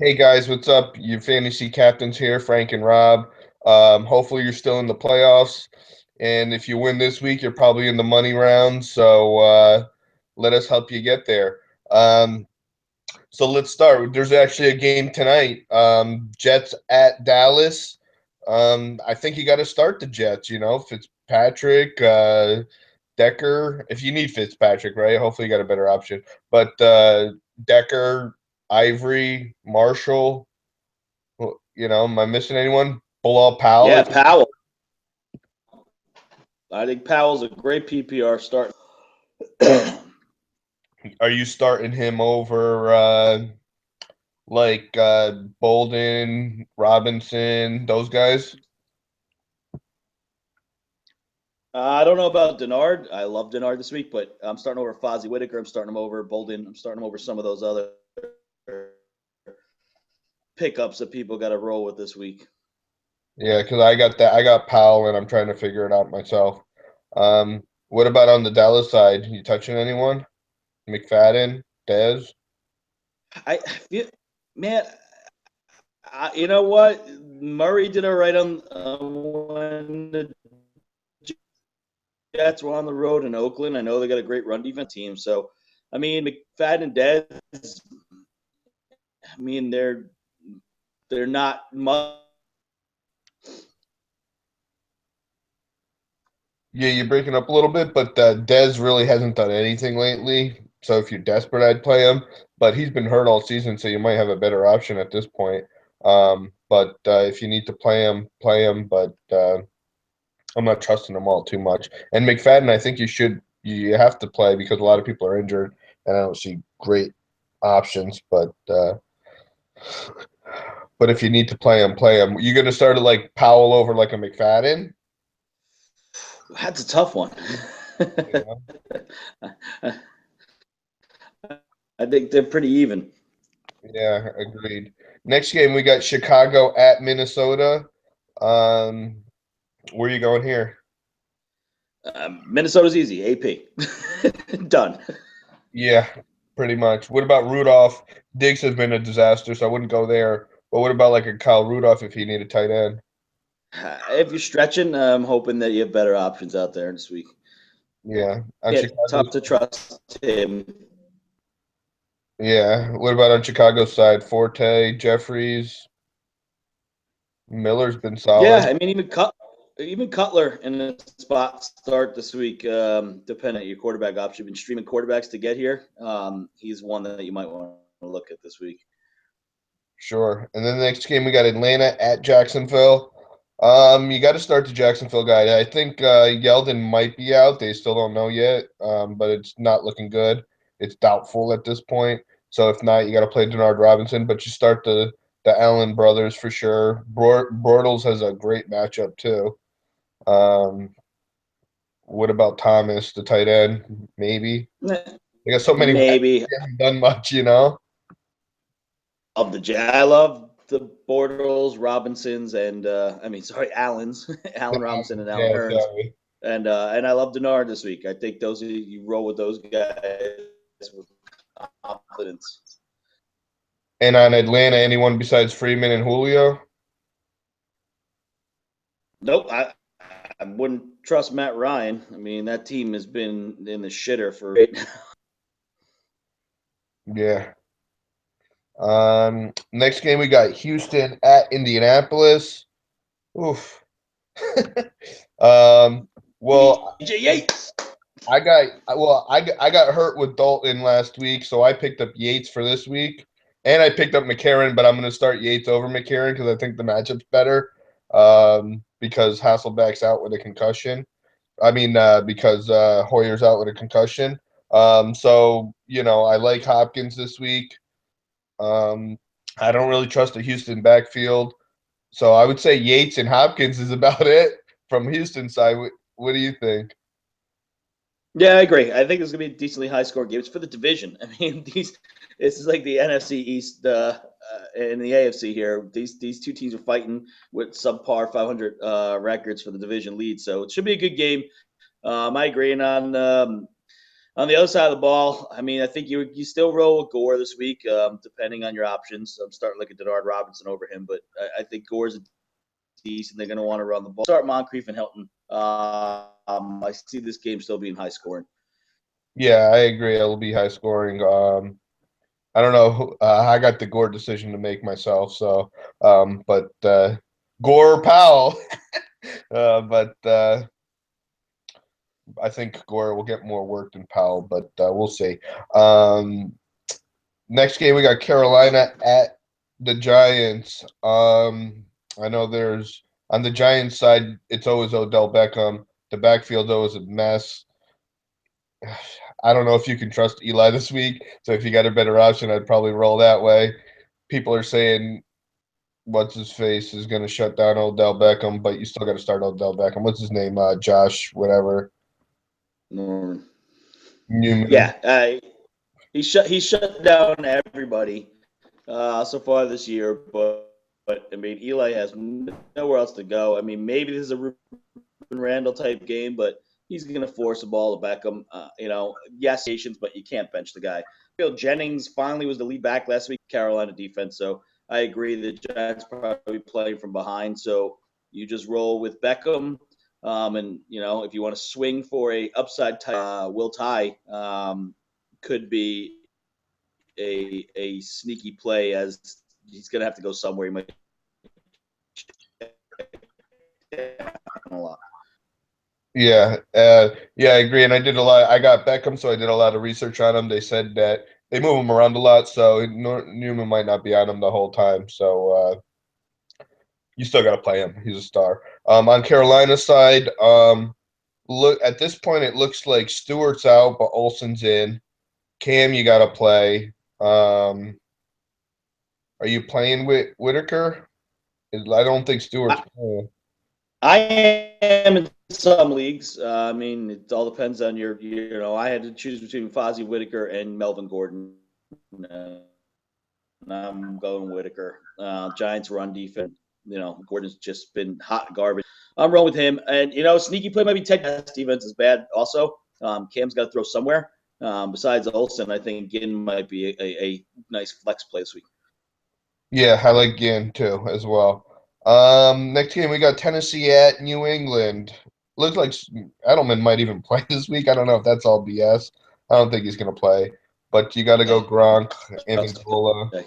Hey guys, what's up? Your fantasy captains here, Frank and Rob. Hopefully you're still in the playoffs, and if you win this week, you're probably in the money round. So let us help you get there. Um, so let's start. There's actually a game tonight. Jets at Dallas. I think you got to start the Jets. Fitzpatrick, Decker. If you need Fitzpatrick, right? Hopefully you got a better option. But Decker, Ivory, Marshall. Well, am I missing anyone? Bilal Powell. Yeah, Powell. I think Powell's a great PPR start. Are you starting him over Bolden, Robinson, those guys? I don't know about Denard. I love Denard this week, but I'm starting over Fozzie Whitaker. I'm starting him over Bolden. I'm starting him over some of those other pickups that people got to roll with this week. Yeah, because I got that. I got Powell, and I'm trying to figure it out myself. What about on the Dallas side? You touching anyone? McFadden, Dez? I feel, man, you know what? Murray did all right on when the Jets were on the road in Oakland. I know they got a great run defense team. So, I mean, McFadden and Dez. I mean, they're not much. Yeah, you're breaking up a little bit, but Dez really hasn't done anything lately. So if you're desperate, I'd play him. But he's been hurt all season, so you might have a better option at this point. But if you need to play him, play him. But I'm not trusting them all too much. And McFadden, I think you have to play because a lot of people are injured, and I don't see great options. But if you need to play him, play him. You gonna start it like Powell over like a McFadden? That's a tough one. Yeah. I think they're pretty even. Yeah, agreed. Next game we got Chicago at Minnesota. Um, where are you going here? Minnesota's easy. AP. Done. Yeah, pretty much. What about Rudolph? Diggs has been a disaster, so I wouldn't go there. But what about like a Kyle Rudolph if he need a tight end? If you're stretching, I'm hoping that you have better options out there this week. Yeah, on Yeah, Chicago's. tough to trust him. Yeah, what about on Chicago's side? Forte, Jeffries, Miller's been Yeah, solid. I mean even Cutler in a spot start this week, depending on your quarterback option. You've been streaming quarterbacks to get here. He's one that you might want to look at this week. Sure. And then the next game we got Atlanta at Jacksonville. You got to start the Jacksonville guy. I think Yeldon might be out. They still don't know yet, but it's not looking good. It's doubtful at this point. So if not, you got to play Denard Robinson. But you start the Allen brothers for sure. Bortles has a great matchup too. Um, what about Thomas, the tight end? Maybe they got so many weapons. Maybe He hasn't done much, you know. of the J. I love the Bortles, Robinsons, and I mean, sorry, Allens, Allen Robinson and Allen Yeah, Hearns, sorry. and I love Denard this week. I think those you roll with those guys with confidence. And on Atlanta, anyone besides Freeman and Julio? Nope, I wouldn't trust Matt Ryan. I mean, that team has been in the shitter for. Yeah. Next game we got Houston at Indianapolis. Oof. um, well, DJ Yates. I got hurt with Dalton last week, so I picked up Yates for this week, and I picked up McCarron, but I'm going to start Yates over McCarron because I think the matchup's better. Because Hasselback's out with a concussion. I mean, because Hoyer's out with a concussion. So I like Hopkins this week. Um, I don't really trust the Houston backfield. So I would say Yates and Hopkins is about it from Houston side. What do you think? Yeah, I agree. I think it's gonna be a decently high score game. It's for the division. I mean, this is like the NFC East and the AFC here. These two teams are fighting with subpar 500 records for the division lead, so it should be a good game. I agree. And On the other side of the ball, I mean, I think you still roll with Gore this week, depending on your options. I'm starting looking at Denard Robinson over him, but I think Gore's a decent. They're going to want to run the ball. Start Moncrief and Hilton. I see this game still being high scoring. Yeah, I agree. It'll be high scoring. I don't know. I got the Gore decision to make myself. So, but Gore Powell. But I think Gore will get more work than Powell, but we'll see. Next game, we got Carolina at the Giants. I know there's on the Giants side, it's always Odell Beckham. The backfield's always a mess. I don't know if you can trust Eli this week. So if you got a better option, I'd probably roll that way. People are saying what's his face is going to shut down Odell Beckham, but you still got to start Odell Beckham. What's his name? Josh, whatever. Norman. Newman. Yeah, he shut down everybody so far this year, but I mean Eli has nowhere else to go. I mean maybe this is a Ruben Randall type game, but he's going to force the ball to Beckham. Yes, patience, but you can't bench the guy. Phil Jennings finally was the lead back last week, Carolina defense. So I agree the Giants probably playing from behind. So you just roll with Beckham. And if you want to swing for a upside Will Tye could be a sneaky play as he's going to have to go somewhere. He might a lot. Yeah, yeah, I agree. And I did a lot. I got Beckham, so I did a lot of research on him. They said that they move him around a lot, so Newman might not be on him the whole time. So you still got to play him. He's a star. On Carolina's side, look at this point, it looks like Stewart's out, but Olsen's in. Cam, you got to play. Are you playing with Whitaker? I don't think Stewart's playing. I am in some leagues. I mean, it all depends on your. I had to choose between Fozzie Whitaker and Melvin Gordon. I'm going Whitaker. Giants run defense. Gordon's just been hot garbage. I'm rolling with him, and sneaky play might be Tech. Defense is bad. Also, Cam's got to throw somewhere. Besides Olsen, I think Ginn might be a nice flex play this week. Yeah, I like Ginn too as well. Next game we got Tennessee at New England. Looks like Edelman might even play this week. I don't know if that's all BS. I don't think he's gonna play, but you got to go Gronk, Amendola.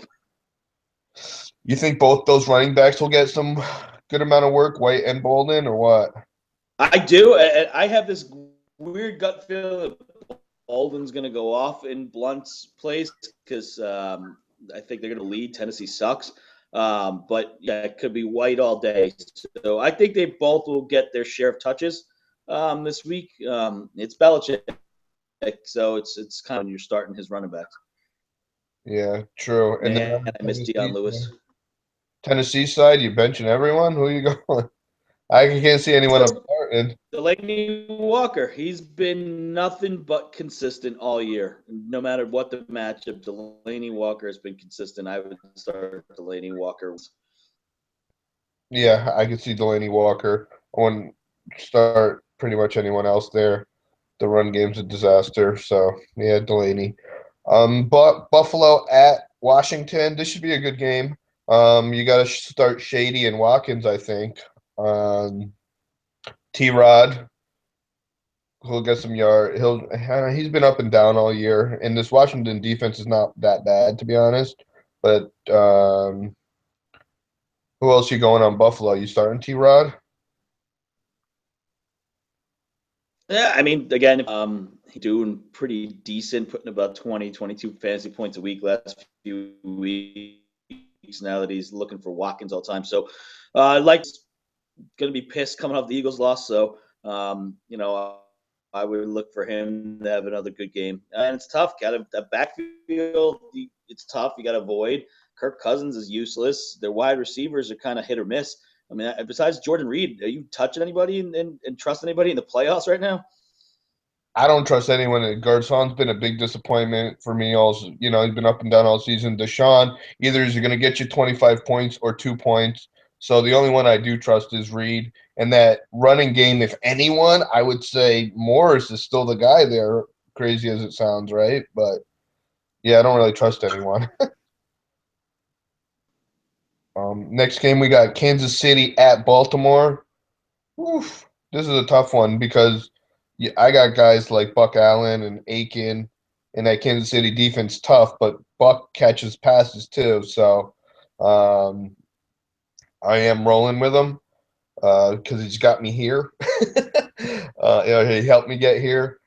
You think both those running backs will get some good amount of work, White and Bolden, or what? I do. I have this weird gut feel that Bolden's going to go off in Blunt's place because I think they're going to lead. Tennessee sucks. But yeah, it could be White all day. So I think they both will get their share of touches this week. It's Belichick, so it's kind of when you're starting his running backs. Yeah, true. And then I miss Dion Lewis. Tennessee side, you benching everyone? Who are you going? I can't see anyone starting. Delanie Walker. He's been nothing but consistent all year. No matter what the matchup, Delanie Walker has been consistent. I would start Delanie Walker. Yeah, I could see Delanie Walker. I wouldn't start pretty much anyone else there. The run game's a disaster. So, yeah, Delanie. But Buffalo at Washington. This should be a good game. You got to start Shady and Watkins, I think. T-Rod, he'll get some yard. He's been up and down all year, and this Washington defense is not that bad, to be honest. But who else you going on Buffalo? You starting T-Rod? Yeah, I mean, again, doing pretty decent, putting about 20, 22 fantasy points a week last few weeks now that he's looking for Watkins all the time. So, going to be pissed coming off the Eagles loss. So, I would look for him to have another good game. And it's tough. Got a backfield. It's tough. You got to avoid. Kirk Cousins is useless. Their wide receivers are kind of hit or miss. I mean, besides Jordan Reed, are you touching anybody and trust anybody in the playoffs right now? I don't trust anyone. Garcon's been a big disappointment for me. Also, he's been up and down all season. Deshaun, either is going to get you 25 points or 2 points. So the only one I do trust is Reed. And that running game, if anyone, I would say Morris is still the guy there crazy as it sounds, right? But yeah, I don't really trust anyone. Next game we got Kansas City at Baltimore. Oof, this is a tough one because I got guys like Buck Allen and Aiken, and that Kansas City defense tough, but Buck catches passes too. So um, I am rolling with him because he's got me here. He helped me get here.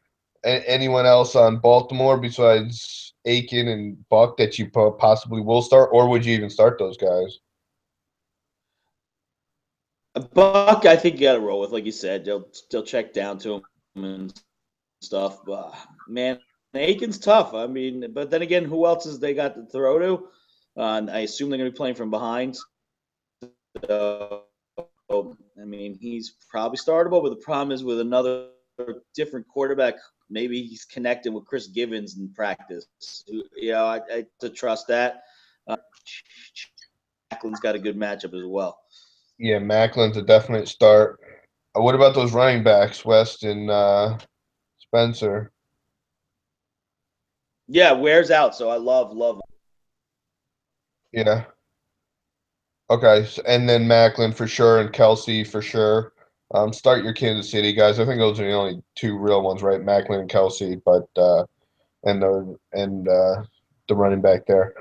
Anyone else on Baltimore besides Aiken and Buck that you possibly will start, or would you even start those guys? Buck, I think you got to roll with, like you said. They'll check down to him and stuff. But man, Aiken's tough. I mean, but then again, who else is they got to throw to? And I assume they're going to be playing from behind. So, I mean, he's probably startable, but the problem is with another different quarterback. Maybe he's connected with Chris Givens in practice. I to trust that. Macklin's got a good matchup as well. Yeah, Macklin's a definite start. What about those running backs, West and Spencer? Yeah, wears out. So I love. Yeah. Okay, and then Macklin for sure, and Kelsey for sure. Start your Kansas City guys. I think those are the only two real ones, right? Macklin and Kelsey, but the running back there.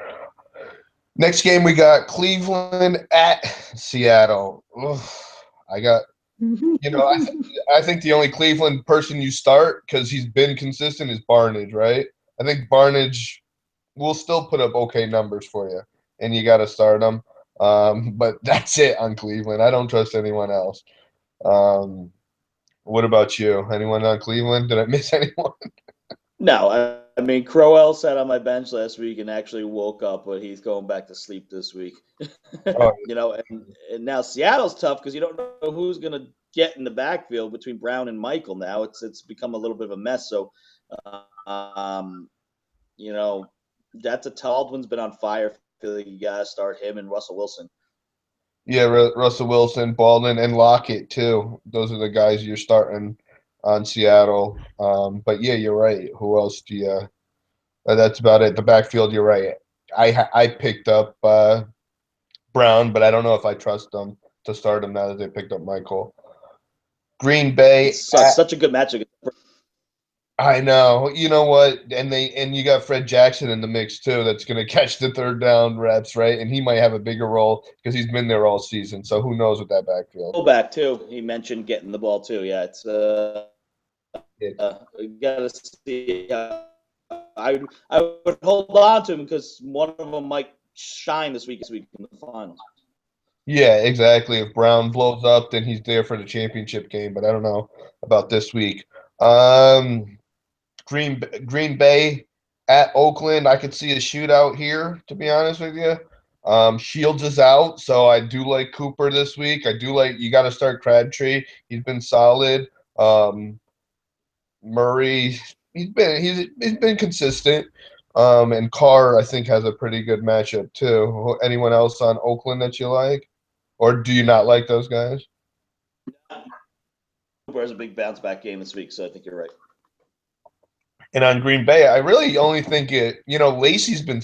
Next game we got Cleveland at Seattle. Oof, I got I think the only Cleveland person you start because he's been consistent is Barnage, right? I think Barnage will still put up okay numbers for you, and you got to start him. But that's it on Cleveland. I don't trust anyone else. Um, what about you? Anyone on Cleveland? Did I miss anyone? No, I mean Crowell sat on my bench last week and actually woke up, but he's going back to sleep this week. Oh, And now Seattle's tough because you don't know who's going to get in the backfield between Brown and Michael. Now it's become a little bit of a mess. So, um, you know, that's a Taldwin's been on fire. I feel like you got to start him and Russell Wilson. yeah, Russell Wilson, Baldwin, and Lockett too. Those are the guys you're starting on Seattle. But yeah, you're right. Who else do you? That's about it. The backfield, you're right. I picked up Brown, but I don't know if I trust them to start him now that they picked up Michael. Green Bay It's at such a good matchup. I know. You know what? And you got Fred Jackson in the mix too. That's going to catch the third down reps, right? And he might have a bigger role because he's been there all season. So who knows with that backfield? Fullback too. He mentioned getting the ball too. Yeah, it's Yeah, we gotta see. I would hold on to him because one of them might shine this week in the finals. yeah, exactly. If Brown blows up, then he's there for the championship game. But I don't know about this week. Um, Green Bay at Oakland. I could see a shootout here. To be honest with you, Shields is out, so I do like Cooper this week. I do like you got to start Crabtree. He's been solid. Um, Murray, he's been consistent. And Carr, I think, has a pretty good matchup too. Anyone else on Oakland that you like, or do you not like those guys? Cooper has a big bounce back game this week, so I think you're right. And on Green Bay, I really only think Lacey's been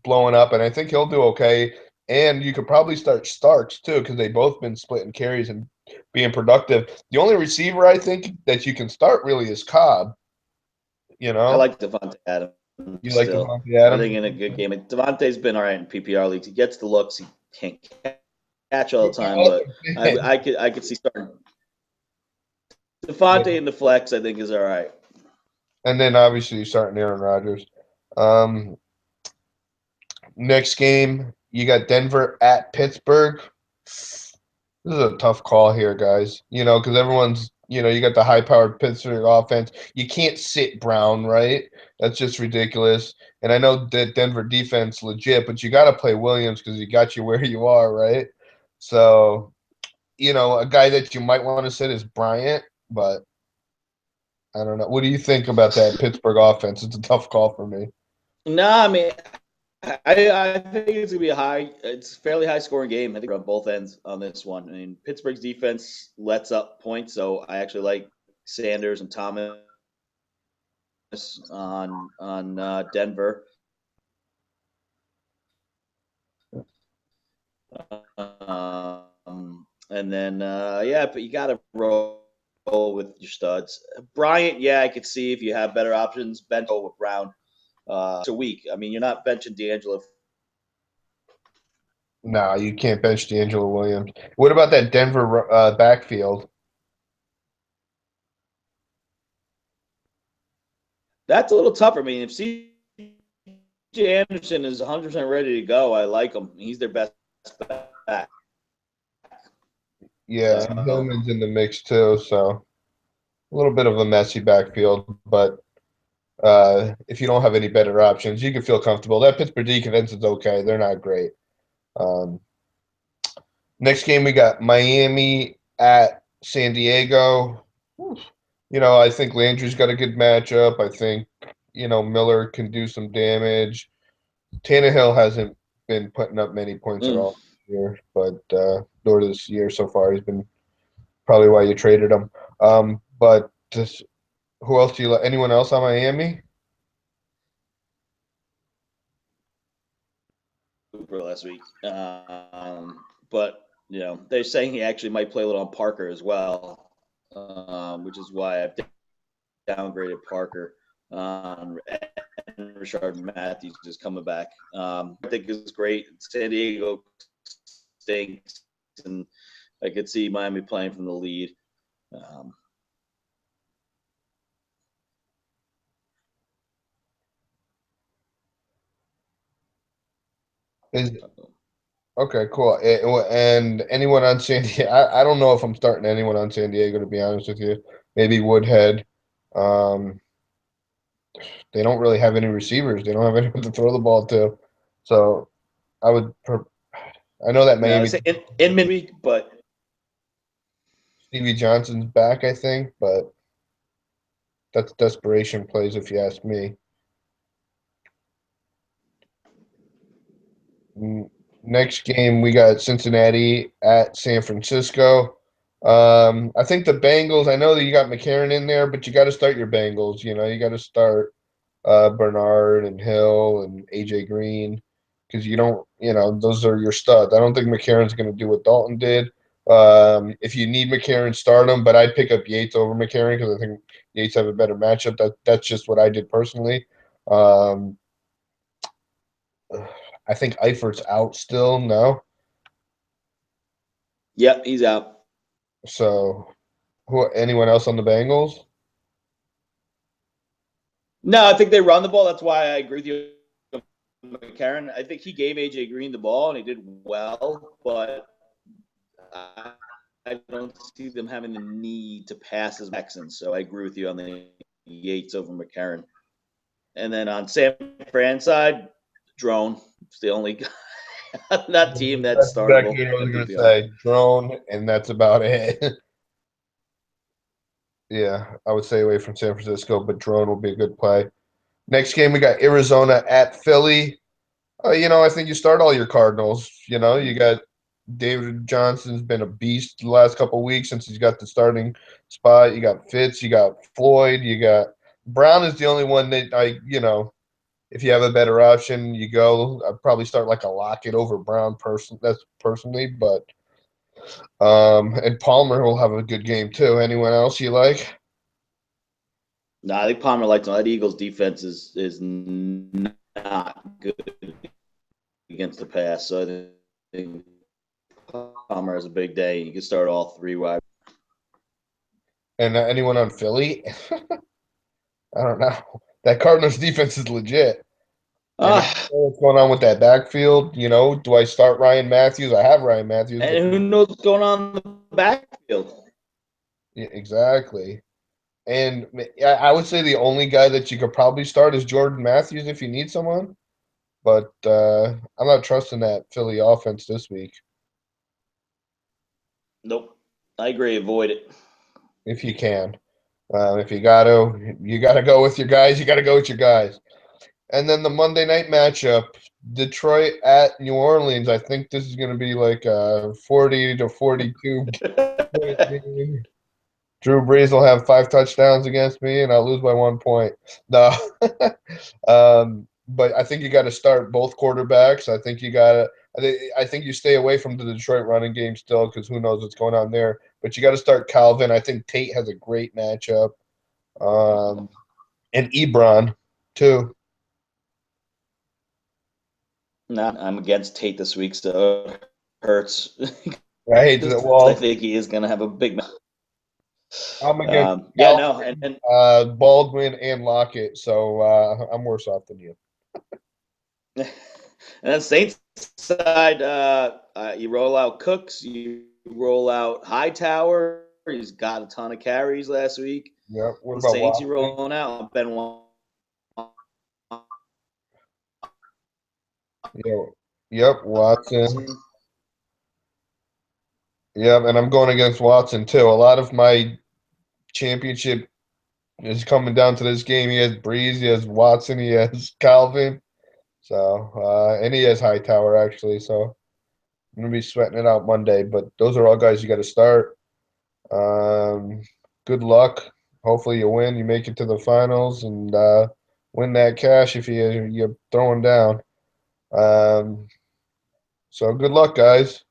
blowing up, and I think he'll do okay. And you could probably start Starks too, because they both been splitting carries and being productive. The only receiver I think that you can start really is Cobb. You I know, like Devontae Adams you like still. Devontae I Adams? think in a good game. Devontae's been all right in PPR leagues. He gets the looks. He can't catch all the time, but I could see starting Devontae in the flex. I think is all right. And then obviously you're starting Aaron Rodgers. Um, Next game, you got Denver at Pittsburgh. This is a tough call here, guys. Because everyone's, you got the high-powered Pittsburgh offense. You can't sit Brown, right? That's just ridiculous. And I know that Denver defense legit, but you got to play Williams because he got you where you are, right? So, a guy that you might want to sit is Bryant, but I don't know. What do you think about that Pittsburgh offense? It's a tough call for me. No, I mean, I think it's gonna be it's a fairly high scoring game. I think we're on both ends on this one. I mean, Pittsburgh's defense lets up points, so I actually like Sanders and Thomas on Denver. And then but you got to roll with your studs. Bryant, yeah, I could see if you have better options. Bento with Brown. It's a week. I mean, you're not benching D'Angelo. No, you can't bench D'Angelo Williams. What about that Denver backfield? That's a little tougher. I mean, if C.J. Anderson is 100% ready to go, I like him. He's their best back. Yeah, and Hillman's in the mix too, so a little bit of a messy backfield. But if you don't have any better options, you can feel comfortable. That Pittsburgh defense is okay. They're not great. Um, Next game, we got Miami at San Diego. I think Landry's got a good matchup. I think, Miller can do some damage. Tannehill hasn't been putting up many points at all this year, but nor this year so far. He's been probably why you traded him. But just, who else do you like? Anyone else on Miami? Cooper last week. But they're saying he actually might play a little on Parker as well, which is why I've downgraded Parker. And Rashard Matthews is coming back. I think it's great. San Diego stinks, and I could see Miami playing from the lead. Okay, cool. And anyone on San Diego? I don't know if I'm starting anyone on San Diego, to be honest with you. Maybe Woodhead. Um, they don't really have any receivers. They don't have anyone to throw the ball to. So I would. I know that Miami in midweek, but Stevie Johnson's back, I think, but that's desperation plays if you ask me. Next game, we got Cincinnati at San Francisco. I think the Bengals, I know that you got McCarron in there, but you got to start your Bengals. You got to start Bernard and Hill and AJ Green because you don't, those are your studs. I don't think McCarron's going to do what Dalton did. If you need McCarron, start him, but I'd pick up Yates over McCarron because I think Yates have a better matchup. That's just what I did personally. I think Eifert's out still. No. Yep, he's out. So, anyone else on the Bengals? No, I think they run the ball. That's why I agree with you, McCarron. I think he gave AJ Green the ball and he did well, but I don't see them having the need to pass as Texans. So I agree with you on the Yates over McCarron. And then on San Fran side, Drone. It's the only guy on that team that's startable. Exactly what I was going to say. Drone, and that's about it. Yeah, I would stay away from San Francisco, but Drone will be a good play. Next game, we got Arizona at Philly. I think you start all your Cardinals. You got David Johnson's been a beast the last couple of weeks since he's got the starting spot. You got Fitz, you got Floyd, you got Brown is the only one that if you have a better option, you go. I'd probably start like a Lockett over Brown That's personally, but and Palmer will have a good game too. Anyone else you like? No, I think Palmer likes him. That Eagles defense is not good against the pass. So I think Palmer has a big day. You can start all three wide. And anyone on Philly? I don't know. That Cardinals defense is legit. What's going on with that backfield? Do I start Ryan Matthews? I have Ryan Matthews. And who knows what's going on in the backfield? Yeah, exactly. And I would say the only guy that you could probably start is Jordan Matthews if you need someone. But I'm not trusting that Philly offense this week. Nope. I agree. Avoid it. If you can. If you got to go with your guys. You got to go with your guys. And then the Monday night matchup, Detroit at New Orleans. I think this is going to be like a 40 to 42 point game. Drew Brees will have 5 touchdowns against me, and I'll lose by 1 point. No, but I think you got to start both quarterbacks. I think you got to. I think you stay away from the Detroit running game still because who knows what's going on there. But you got to start Calvin. I think Tate has a great matchup, and Ebron too. No, I'm against Tate this week, so it hurts. I hate that. I Well, think he is going to have a big. I'm against Yeah, no, and Baldwin and Lockett, so I'm worse off than you. and then Saints side, you roll out Cooks, you roll out Hightower. He's got a ton of carries last week. Yep. What The about Saints, you Watson? rolling out Ben. Yeah. Yep. Watson. Yep. And I'm going against Watson too. A lot of my championship is coming down to this game. He has Breeze, he has Watson, he has Calvin. So and he has Hightower actually. So I'm gonna be sweating it out Monday. But those are all guys you got to start. Um, good luck. Hopefully you win. You make it to the finals and win that cash if you're throwing down. So good luck, guys.